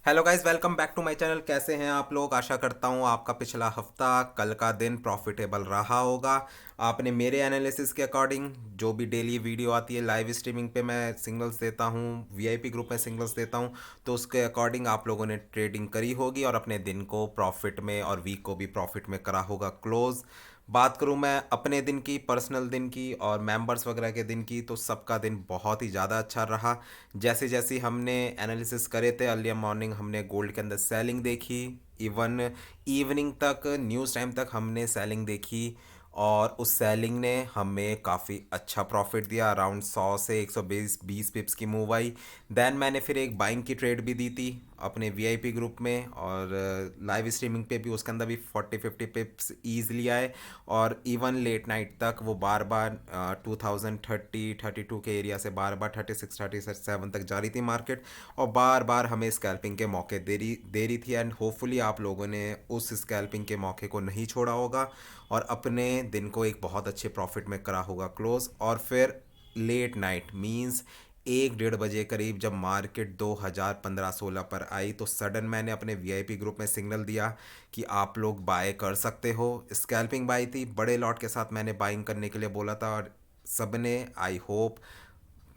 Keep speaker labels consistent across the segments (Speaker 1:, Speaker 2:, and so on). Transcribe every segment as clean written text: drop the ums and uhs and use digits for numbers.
Speaker 1: Hello guys, welcome back to my channel. कैसे हैं आप लोग? आशा करता हूँ आपका पिछला हफ्ता, कल का दिन प्रॉफिटेबल रहा होगा। आपने मेरे एनालिसिस के अकॉर्डिंग जो भी डेली वीडियो आती है लाइव स्ट्रीमिंग पे मैं सिंगल्स देता हूँ, वीआईपी ग्रुप में सिंगल्स देता हूँ, तो उसके अकॉर्डिंग आप लोगों ने ट्रेडिंग करी होगी और अपने दिन को प्रॉफिट में और वीक को भी प्रॉफिट में करा होगा क्लोज। बात करूं मैं अपने दिन की, पर्सनल दिन की और मेंबर्स वगैरह के दिन की, तो सबका दिन बहुत ही ज़्यादा अच्छा रहा। जैसे जैसे हमने एनालिसिस करे थे, अर्ली मॉर्निंग हमने गोल्ड के अंदर सेलिंग देखी, इवन इवनिंग तक, न्यूज़ टाइम तक हमने सेलिंग देखी और उस सेलिंग ने हमें काफ़ी अच्छा प्रॉफिट दिया। अराउंड 100 से 120 पिप्स की मूव आई। देन मैंने फिर एक बाइंग की ट्रेड भी दी थी अपने वीआईपी ग्रुप में, और लाइव स्ट्रीमिंग पे भी उसके अंदर भी 40-50 पिप्स ईजिली आए। और इवन लेट नाइट तक वो बार बार 2030-32 के एरिया से बार बार 36-37 तक जा रही थी मार्केट, और बार बार हमें स्कैल्पिंग के मौके दे रही थी। एंड होपफुली आप लोगों ने उस स्कैल्पिंग के मौके को नहीं छोड़ा होगा और अपने दिन को एक बहुत अच्छे प्रॉफिट में करा होगा क्लोज। और फिर लेट नाइट मींस 1-1:30 करीब जब मार्केट 2015-16 पर आई, तो सडन मैंने अपने वीआईपी ग्रुप में सिग्नल दिया कि आप लोग बाय कर सकते हो। स्कैल्पिंग बाई थी, बड़े लॉट के साथ मैंने बाइंग करने के लिए बोला था, और सबने आई होप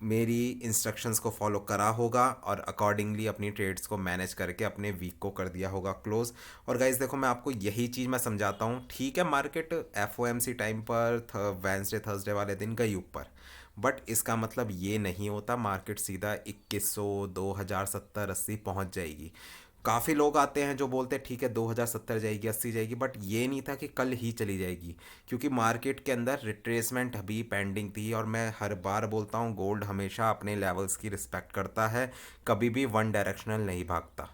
Speaker 1: मेरी इंस्ट्रक्शंस को फॉलो करा होगा और अकॉर्डिंगली अपनी ट्रेड्स को मैनेज करके अपने वीक को कर दिया होगा क्लोज। और गाइज देखो, मैं आपको यही चीज़ मैं समझाता हूँ। ठीक है, मार्केट एफ टाइम पर वेंसडे थर्सडे वाले दिन गई ऊपर, बट इसका मतलब ये नहीं होता मार्केट सीधा 2100, 2000, 70, 80 पहुँच जाएगी। काफ़ी लोग आते हैं जो बोलते हैं ठीक है 2070 जाएगी, 80 जाएगी, बट ये नहीं था कि कल ही चली जाएगी, क्योंकि मार्केट के अंदर रिट्रेसमेंट अभी पेंडिंग थी। और मैं हर बार बोलता हूँ, गोल्ड हमेशा अपने लेवल्स की रिस्पेक्ट करता है, कभी भी वन डायरेक्शनल नहीं भागता।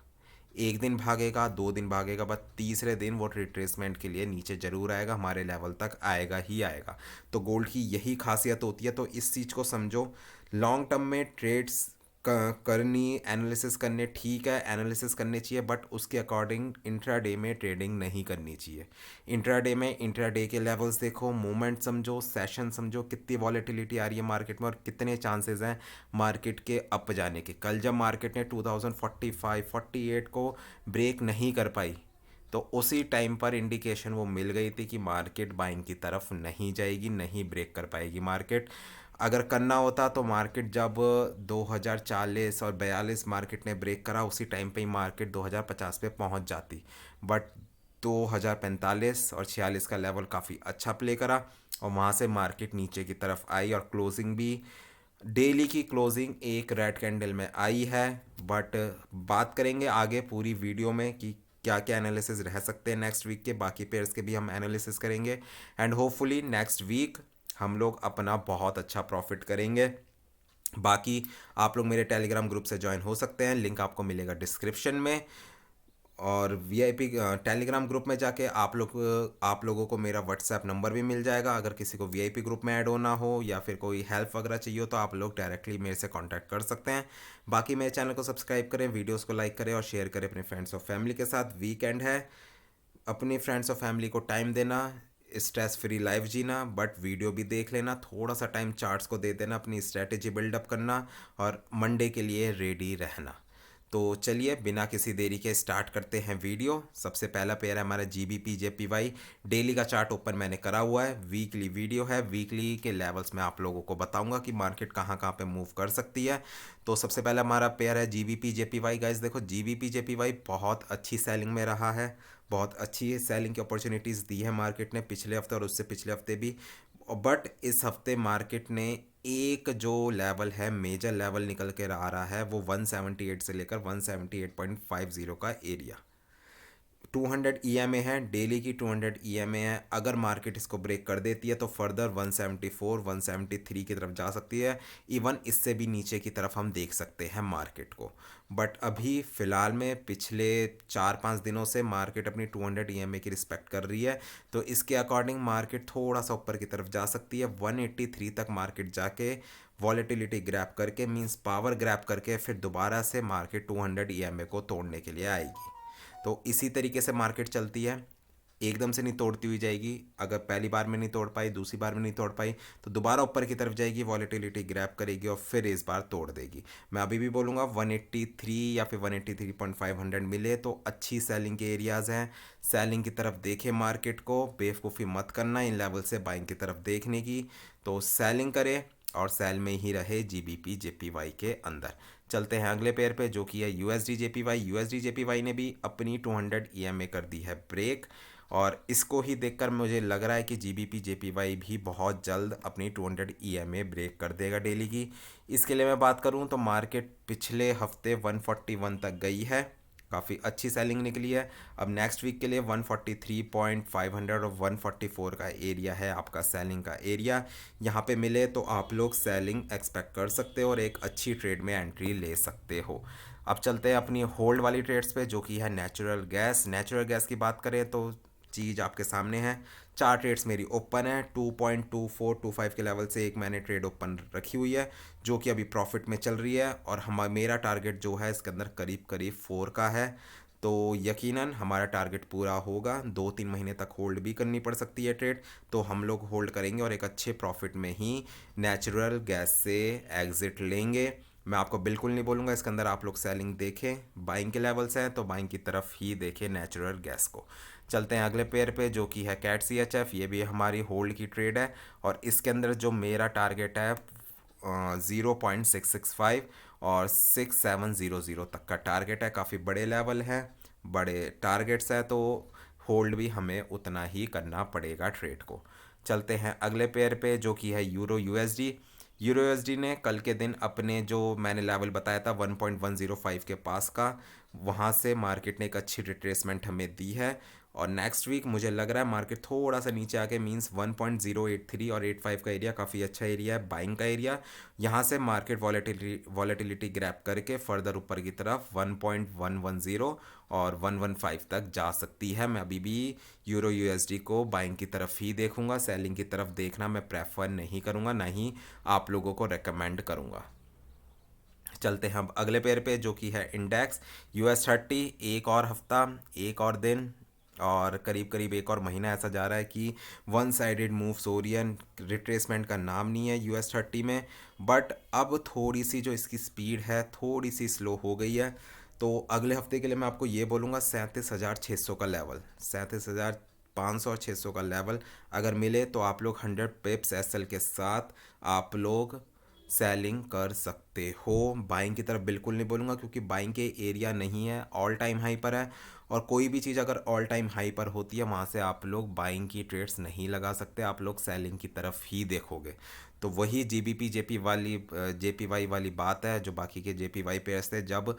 Speaker 1: एक दिन भागेगा, 2 दिन भागेगा, बट तीसरे दिन वो रिट्रेसमेंट के लिए नीचे ज़रूर आएगा, हमारे लेवल तक आएगा ही आएगा। तो गोल्ड की यही खासियत होती है, तो इस चीज़ को समझो। लॉन्ग टर्म में ट्रेड्स करनी, एनालिसिस करने, ठीक है एनालिसिस करने चाहिए, बट उसके अकॉर्डिंग इंट्राडे में ट्रेडिंग नहीं करनी चाहिए। इंट्राडे में इंट्राडे के लेवल्स देखो, मूवमेंट समझो, सेशन समझो, कितनी वॉलेटिलिटी आ रही है मार्केट में और कितने चांसेस हैं मार्केट के अप जाने के। कल जब मार्केट ने 2045-48 को ब्रेक नहीं कर पाई, तो उसी टाइम पर इंडिकेशन वो मिल गई थी कि मार्केट बाइंग की तरफ नहीं जाएगी, नहीं ब्रेक कर पाएगी मार्केट। अगर करना होता तो मार्केट जब 2040 और 42 मार्केट ने ब्रेक करा, उसी टाइम पे ही मार्केट 2050 पे पहुंच जाती। बट 2045 और 46 का लेवल काफ़ी अच्छा प्ले करा और वहाँ से मार्केट नीचे की तरफ आई, और क्लोजिंग भी, डेली की क्लोजिंग एक रेड कैंडल में आई है। बट बात करेंगे आगे पूरी वीडियो में कि क्या क्या एनालिसिस रह सकते हैं नेक्स्ट वीक के, बाकी पेयर्स के भी हम एनालिसिस करेंगे। एंड होपफुली नेक्स्ट वीक हम लोग अपना बहुत अच्छा प्रॉफिट करेंगे। बाकी आप लोग मेरे टेलीग्राम ग्रुप से ज्वाइन हो सकते हैं, लिंक आपको मिलेगा डिस्क्रिप्शन में। और वीआईपी टेलीग्राम ग्रुप में जाके आप लोगों को मेरा व्हाट्सएप नंबर भी मिल जाएगा। अगर किसी को वीआईपी ग्रुप में ऐड होना हो या फिर कोई हेल्प वगैरह चाहिए हो, तो आप लोग डायरेक्टली मेरे से कांटेक्ट कर सकते हैं। बाकी मेरे चैनल को सब्सक्राइब करें, वीडियोस को लाइक करें और शेयर करें अपने फ्रेंड्स और फैमिली के साथ। वीकेंड है, अपने फ्रेंड्स और फैमिली को टाइम देना, स्ट्रेस फ्री लाइफ जीना, बट वीडियो भी देख लेना, थोड़ा सा टाइम चार्ट्स को दे देना, अपनी स्ट्रेटेजी बिल्डअप करना और मंडे के लिए रेडी रहना। तो चलिए बिना किसी देरी के स्टार्ट करते हैं वीडियो। सबसे पहला पेयर है हमारा GBP JPY। डेली का चार्ट ओपन मैंने करा हुआ है, वीकली वीडियो है, वीकली के लेवल्स मैं आप लोगों को बताऊंगा कि मार्केट कहाँ कहाँ पे मूव कर सकती है। तो सबसे पहला हमारा पेयर है GBP JPY। गाइस देखो, GBP JPY बहुत अच्छी सेलिंग में रहा है, बहुत अच्छी सेलिंग की अपॉर्चुनिटीज़ दी है मार्केट ने पिछले हफ्ते और उससे पिछले हफ्ते भी। बट इस हफ्ते मार्केट ने एक जो लेवल है, मेजर लेवल निकल कर आ रहा है, वो 178 से लेकर 178.50 का एरिया। 200 EMA है, डेली की 200 EMA है। अगर मार्केट इसको ब्रेक कर देती है तो फर्दर 174, 173 की तरफ जा सकती है। इवन इससे भी नीचे की तरफ हम देख सकते हैं मार्केट को। बट अभी फ़िलहाल में पिछले 4-5 दिनों से मार्केट अपनी 200 EMA की रिस्पेक्ट कर रही है, तो इसके अकॉर्डिंग मार्केट थोड़ा सा ऊपर की तरफ जा सकती है। 183 तक मार्केट जाके वॉलेटिलिटी ग्रैप करके, मींस पावर ग्रैप करके, फिर दोबारा से मार्केट 200 EMA को तोड़ने के लिए आएगी। तो इसी तरीके से मार्केट चलती है। एकदम से नहीं तोड़ती हुई जाएगी। अगर पहली बार में नहीं तोड़ पाई, दूसरी बार में नहीं तोड़ पाई, तो दोबारा ऊपर की तरफ जाएगी, वॉलेटिलिटी ग्रैब करेगी और फिर इस बार तोड़ देगी। मैं अभी भी बोलूँगा 183 या फिर 183.500 मिले तो अच्छी सेलिंग के एरियाज़ हैं। सेलिंग की तरफ देखें मार्केट को, बेवकूफ़ी मत करना इन लेवल से बाइंग की तरफ देखने की। तो सेलिंग करें और सेल में ही रहे जीबीपी जेपीवाई के अंदर। चलते हैं अगले पेयर पे जो कि है यूएसडी जेपीवाई। यूएसडी जेपीवाई ने भी अपनी 200 ईएमए कर दी है ब्रेक, और इसको ही देखकर मुझे लग रहा है कि जीबीपी जेपीवाई भी बहुत जल्द अपनी 200 ईएमए ब्रेक कर देगा डेली की। इसके लिए मैं बात करूं तो मार्केट पिछले हफ्ते 141 तक गई है, काफ़ी अच्छी सेलिंग निकली है। अब नेक्स्ट वीक के लिए 143.500 और 144 का एरिया है आपका सेलिंग का एरिया। यहाँ पे मिले तो आप लोग सेलिंग एक्सपेक्ट कर सकते हो और एक अच्छी ट्रेड में एंट्री ले सकते हो। अब चलते हैं अपनी होल्ड वाली ट्रेड्स पे जो कि है नेचुरल गैस। नेचुरल गैस की बात करें तो चीज़ आपके सामने है। 4 ट्रेड्स मेरी ओपन है, 2.2425 के लेवल से एक मैंने ट्रेड ओपन रखी हुई है जो कि अभी प्रॉफिट में चल रही है, और मेरा टारगेट जो है इसके अंदर करीब करीब 4 का है। तो यकीनन हमारा टारगेट पूरा होगा। 2-3 महीने तक होल्ड भी करनी पड़ सकती है ट्रेड, तो हम लोग होल्ड करेंगे और एक अच्छे प्रॉफिट में ही नेचुरल गैस से एग्ज़िट लेंगे। मैं आपको बिल्कुल नहीं बोलूँगा इसके अंदर आप लोग सेलिंग देखें, बाइंग के लेवल्स हैं तो बाइंग की तरफ ही देखें नेचुरल गैस को। चलते हैं अगले पेयर पे जो कि है कैट सी एच एफ। ये भी हमारी होल्ड की ट्रेड है और इसके अंदर जो मेरा टारगेट है 0.665 और 6700 तक का टारगेट है। काफ़ी बड़े लेवल हैं, बड़े टारगेट्स हैं, तो होल्ड भी हमें उतना ही करना पड़ेगा ट्रेड को। चलते हैं अगले पेयर पे जो कि है यूरो यूएसडी। यूरो यूएसडी ने कल के दिन अपने जो मैंने लेवल बताया था 1.105 के पास का, वहाँ से मार्केट ने एक अच्छी रिट्रेसमेंट हमें दी है। और नेक्स्ट वीक मुझे लग रहा है मार्केट थोड़ा सा नीचे आके, मींस 1.083 और 85 का एरिया काफ़ी अच्छा एरिया है, बाइंग का एरिया। यहाँ से मार्केट वॉलेटिलिटी ग्रैब करके फर्दर ऊपर की तरफ 1.110 और 115 तक जा सकती है। मैं अभी भी यूरो यूएसडी को बाइंग की तरफ ही देखूंगा, सेलिंग की तरफ देखना मैं प्रेफर नहीं करूंगा, ना ही आप लोगों को रेकमेंड करूंगा। चलते हैं अब अगले पेयर पे जो कि है इंडेक्स US30। एक और हफ्ता, एक और दिन और करीब करीब एक और महीना ऐसा जा रहा है कि वन साइडेड मूव्स हो रही है, रिट्रेसमेंट का नाम नहीं है US30 में। बट अब थोड़ी सी जो इसकी स्पीड है थोड़ी सी स्लो हो गई है। तो अगले हफ्ते के लिए मैं आपको ये बोलूँगा 37,600 का लेवल, 37,500 और 600 का लेवल अगर मिले तो आप लोग 100 पिप्स एसएल के साथ आप लोग सेलिंग कर सकते हो। बाइंग की तरफ बिल्कुल नहीं बोलूँगा क्योंकि बाइंग के एरिया नहीं है, ऑल टाइम हाई पर है, और कोई भी चीज़ अगर ऑल टाइम हाई पर होती है वहाँ से आप लोग बाइंग की ट्रेड्स नहीं लगा सकते, आप लोग सेलिंग की तरफ ही देखोगे। तो वही जीबीपी जेपीवाई वाली बात है जो बाकी के जेपीवाई पेयर्स थे, जब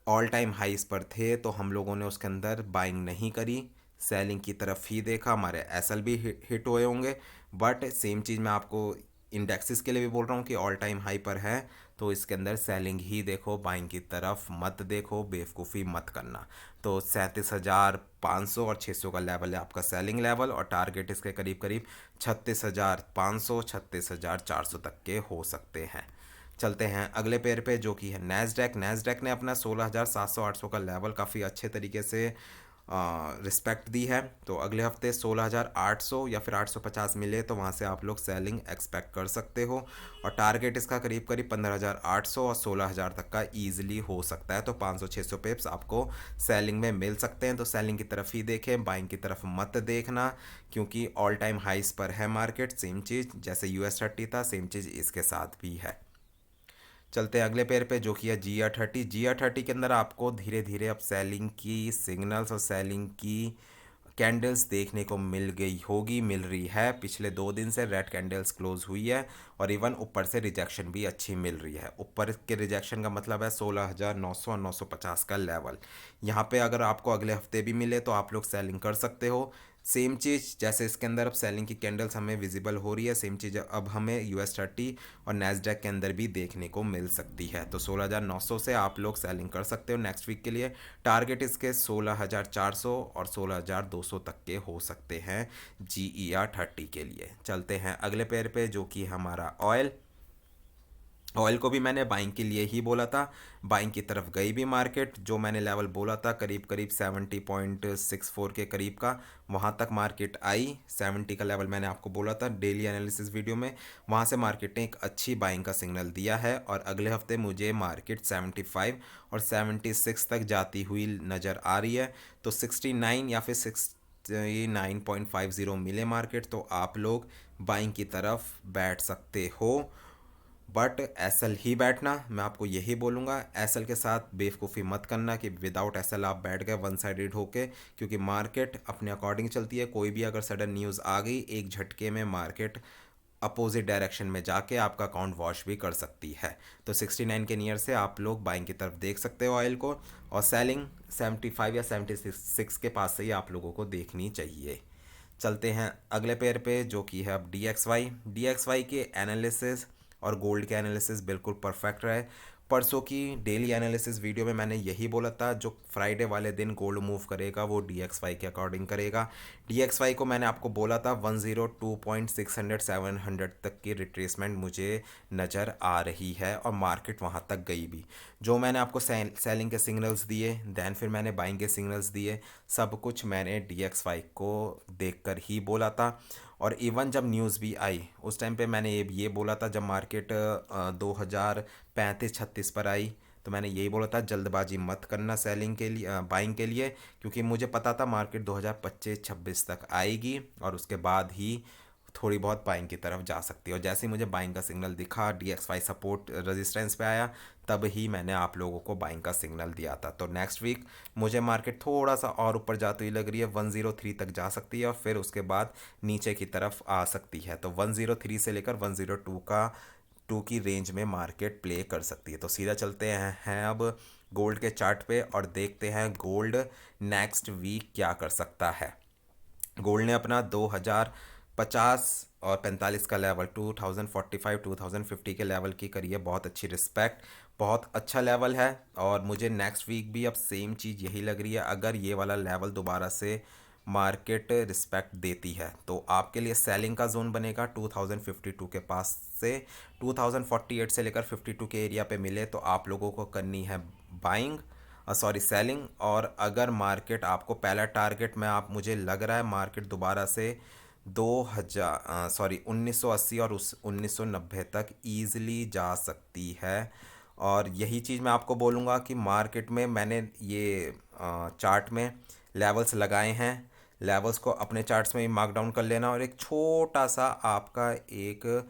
Speaker 1: ऑल टाइम हाइस पर थे तो हम लोगों ने उसके अंदर बाइंग नहीं करी, सेलिंग की तरफ ही देखा। हमारे एसएल भी हिट हुए होंगे, बट सेम चीज़ मैं आपको इंडेक्सेस के लिए भी बोल रहा हूँ कि ऑल टाइम हाई पर है तो इसके अंदर सेलिंग ही देखो, बाइंग की तरफ मत देखो, बेवकूफ़ी मत करना। तो 37,500 और 600 का लेवल है आपका सेलिंग लेवल, और टारगेट इसके करीब करीब 36,500 36,400 तक के हो सकते हैं। चलते हैं अगले पेयर पे जो कि है नैस्डैक। नैस्डैक ने अपना 16,700-800 का लेवल काफ़ी अच्छे तरीके से रिस्पेक्ट दी है। तो अगले हफ्ते 16,800 या फिर 850 मिले तो वहाँ से आप लोग सेलिंग एक्सपेक्ट कर सकते हो, और टारगेट इसका करीब करीब 15,800 और 16,000 तक का ईजिली हो सकता है। तो 500-600 पिप्स आपको सेलिंग में मिल सकते हैं, तो सेलिंग की तरफ ही देखें, बाइंग की तरफ मत देखना, क्योंकि ऑल टाइम हाइस पर है मार्केट। सेम चीज़ जैसे US30 था, सेम चीज़ इसके साथ भी है। चलते हैं अगले पेयर पे जो कि है GR30। GR30 के अंदर आपको धीरे धीरे अब सेलिंग की सिग्नल्स और सेलिंग की कैंडल्स देखने को मिल गई होगी, मिल रही है। पिछले 2 दिन से रेड कैंडल्स क्लोज हुई है और इवन ऊपर से रिजेक्शन भी अच्छी मिल रही है। ऊपर के रिजेक्शन का मतलब है 16,900 और 950 का लेवल। यहाँ पे अगर आपको अगले हफ्ते भी मिले तो आप लोग सेलिंग कर सकते हो। सेम चीज़ जैसे इसके अंदर अब सेलिंग की कैंडल्स हमें विजिबल हो रही है, सेम चीज़ अब हमें US30 और नैस्डैक के अंदर भी देखने को मिल सकती है। तो 16,900 से आप लोग सेलिंग कर सकते हो नेक्स्ट वीक के लिए। टारगेट इसके 16,400 और 16,200 तक के हो सकते हैं GER30 के लिए। चलते हैं अगले पेयर पे जो कि हमारा ऑयल। ऑयल को भी मैंने बाइंग के लिए ही बोला था, बाइंग की तरफ गई भी मार्केट। जो मैंने लेवल बोला था करीब करीब 70.64 के करीब का, वहाँ तक मार्केट आई। 70 का लेवल मैंने आपको बोला था डेली एनालिसिस वीडियो में। वहाँ से मार्केट ने एक अच्छी बाइंग का सिग्नल दिया है और अगले हफ्ते मुझे मार्केट 75 और 76 तक जाती हुई नज़र आ रही है। तो 69 या फिर 69.50 मिले मार्केट तो आप लोग बाइंग की तरफ बैठ सकते हो। बट एसएल ही बैठना, मैं आपको यही बोलूँगा। एसएल के साथ बेवकूफ़ी मत करना कि विदाउट एसएल आप बैठ गए वन साइडेड होके, क्योंकि मार्केट अपने अकॉर्डिंग चलती है। कोई भी अगर सडन न्यूज़ आ गई, एक झटके में मार्केट अपोजिट डायरेक्शन में जाके आपका अकाउंट वॉश भी कर सकती है। तो 69 के नियर से आप लोग बाइंग की तरफ देख सकते हो ऑयल को, और सेलिंग 75 या 76 के पास से ही आप लोगों को देखनी चाहिए। चलते हैं अगले पेयर पे, जो कि है अब डी एक्स वाई के एनालिसिस और गोल्ड के एनालिसिस बिल्कुल परफेक्ट रहे। परसों की डेली एनालिसिस वीडियो में मैंने यही बोला था, जो फ्राइडे वाले दिन गोल्ड मूव करेगा वो DXY के अकॉर्डिंग करेगा। DXY को मैंने आपको बोला था 102.600 700 तक की रिट्रेसमेंट मुझे नज़र आ रही है, और मार्केट वहाँ तक गई भी। जो मैंने आपको सेलिंग के सिग्नल्स दिए, दैन फिर मैंने बाइंग के सिग्नल्स दिए, सब कुछ मैंने DXY को देखकर ही बोला था। और इवन जब न्यूज़ भी आई उस टाइम पे मैंने ये बोला था, जब मार्केट 2035-36 पर आई, तो मैंने यही बोला था जल्दबाजी मत करना सेलिंग के लिए, बाइंग के लिए, क्योंकि मुझे पता था मार्केट 2025-26 तक आएगी और उसके बाद ही थोड़ी बहुत बाइंग की तरफ जा सकती है। और जैसे ही मुझे बाइंग का सिग्नल दिखा, DXY सपोर्ट रेजिस्टेंस पे आया, तब ही मैंने आप लोगों को बाइंग का सिग्नल दिया था। तो नेक्स्ट वीक मुझे मार्केट थोड़ा सा और ऊपर जाती हुई लग रही है, 103 तक जा सकती है और फिर उसके बाद नीचे की तरफ आ सकती है। तो 103 से लेकर 102 का 2 की रेंज में मार्केट प्ले कर सकती है। तो सीधा चलते हैं अब गोल्ड के चार्ट पे और देखते हैं गोल्ड नेक्स्ट वीक क्या कर सकता है। गोल्ड ने अपना 2050 और 45 का लेवल, 2045 2050 के लेवल की करी है बहुत अच्छी रिस्पेक्ट, बहुत अच्छा लेवल है। और मुझे नेक्स्ट वीक भी अब सेम चीज़ यही लग रही है। अगर ये वाला लेवल दोबारा से मार्केट रिस्पेक्ट देती है तो आपके लिए सेलिंग का जोन बनेगा 2052 के पास से। 2048 से लेकर 52 के एरिया पे मिले तो आप लोगों को करनी है बाइंग, सेलिंग। और अगर मार्केट आपको पहला टारगेट में आप मुझे लग रहा है मार्केट दोबारा से 1980 और उस 1990 तक ईज़िली जा सकती है। और यही चीज़ मैं आपको बोलूँगा कि मार्केट में मैंने ये चार्ट में लेवल्स लगाए हैं, लेवल्स को अपने चार्ट्स में ही मार्क डाउन कर लेना। और एक छोटा सा आपका एक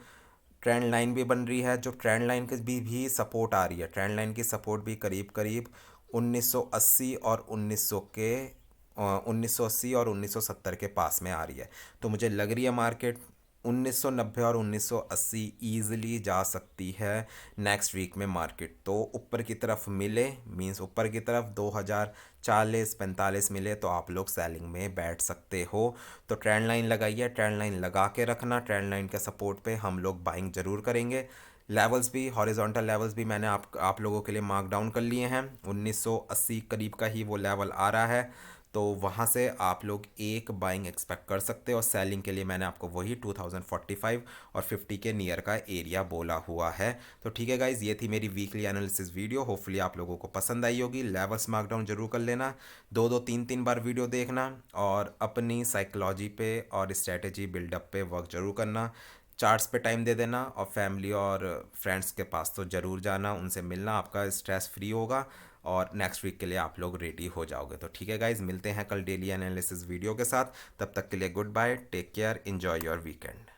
Speaker 1: ट्रेंड लाइन भी बन रही है, जो ट्रेंड लाइन के भी सपोर्ट आ रही है। ट्रेंड लाइन की सपोर्ट भी करीब करीब 1980 और 1980 और 1970 के पास में आ रही है। तो मुझे लग रही है मार्केट 1990 और 1980 ईजिली जा सकती है नेक्स्ट वीक में मार्केट। तो ऊपर की तरफ मिले, मींस ऊपर की तरफ 2040-45 मिले तो आप लोग सेलिंग में बैठ सकते हो। तो ट्रेंड लाइन लगाइए, ट्रेंड लाइन लगा के रखना। ट्रेंड लाइन के सपोर्ट पे हम लोग बाइंग ज़रूर करेंगे। लेवल्स भी, हॉरिजॉन्टल लेवल्स भी मैंने आप लोगों के लिए मार्क डाउन कर लिए हैं। 1980 करीब का ही वो लेवल आ रहा है, तो वहाँ से आप लोग एक बाइंग एक्सपेक्ट कर सकते हो। और सेलिंग के लिए मैंने आपको वही 2045 और 50 के नियर का एरिया बोला हुआ है। तो ठीक है गाइज, ये थी मेरी वीकली एनालिसिस वीडियो। होपफुली आप लोगों को पसंद आई होगी। लेवल्स मार्क डाउन जरूर कर लेना, दो दो तीन तीन बार वीडियो देखना, और अपनी साइकोलॉजी पे और स्ट्रेटेजी बिल्डअप पे वर्क जरूर करना। चार्ट्स पे टाइम दे देना, और फैमिली और फ्रेंड्स के पास तो ज़रूर जाना, उनसे मिलना, आपका स्ट्रेस फ्री होगा और नेक्स्ट वीक के लिए आप लोग रेडी हो जाओगे। तो ठीक है गाइज, मिलते हैं कल डेली एनालिसिस वीडियो के साथ। तब तक के लिए good bye, take care, enjoy your weekend.